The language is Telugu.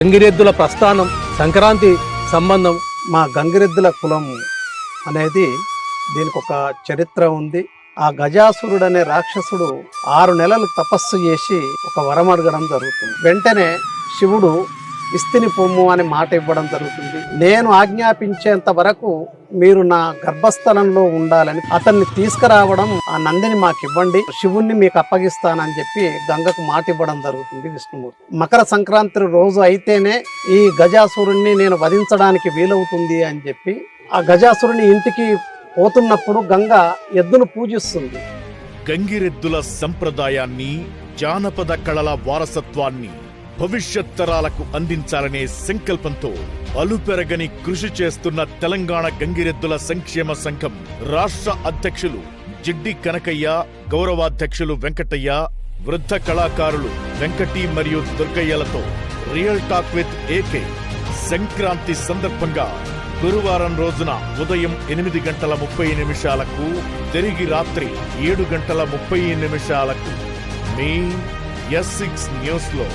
గంగిరెద్దుల ప్రస్థానం, సంక్రాంతి సంబంధం. మా గంగిరెద్దుల కులం అనేది దీనికి ఒక చరిత్ర ఉంది. ఆ గజాసురుడు అనే రాక్షసుడు 6 నెలలు తపస్సు చేసి ఒక వరం అడగడం జరుగుతుంది. వెంటనే శివుడు ఇస్తిని పొమ్ము అని మాట ఇవ్వడం జరుగుతుంది. నేను ఆజ్ఞాపించేంత వరకు మీరు నా గర్భస్థలంలో ఉండాలని అతన్ని తీసుకురావడం, ఆ నందిని మాకు ఇవ్వండి, శివుణ్ణి మీకు అప్పగిస్తానని చెప్పి గంగకు మాట ఇవ్వడం జరుగుతుంది విష్ణుమూర్తి. మకర సంక్రాంతి రోజు అయితేనే ఈ గజాసురుణ్ణి నేను వధించడానికి వీలవుతుంది అని చెప్పి ఆ గజాసురుని ఇంటికి పోతున్నప్పుడు గంగ ఎద్దును పూజిస్తుంది. గంగిరెద్దుల సంప్రదాయాన్ని, జానపద కళల వారసత్వాన్ని భవిష్యత్ తరాలకు అందించాలనే సంకల్పంతో అలుపెరగని కృషి చేస్తున్న తెలంగాణ గంగిరెద్దుల సంక్షేమ సంఘం రాష్ట్ర అధ్యక్షులు జిడ్డి కనకయ్య, గౌరవాధ్యక్షులు వెంకటయ్య, వృద్ధ కళాకారులు వెంకటి మరియు దుర్గయ్యలతో real talk with AK Sankranti సందర్భంగా గురువారం రోజున ఉదయం 8:30 తిరిగి రాత్రి 7:30 మీ S6 న్యూస్ లో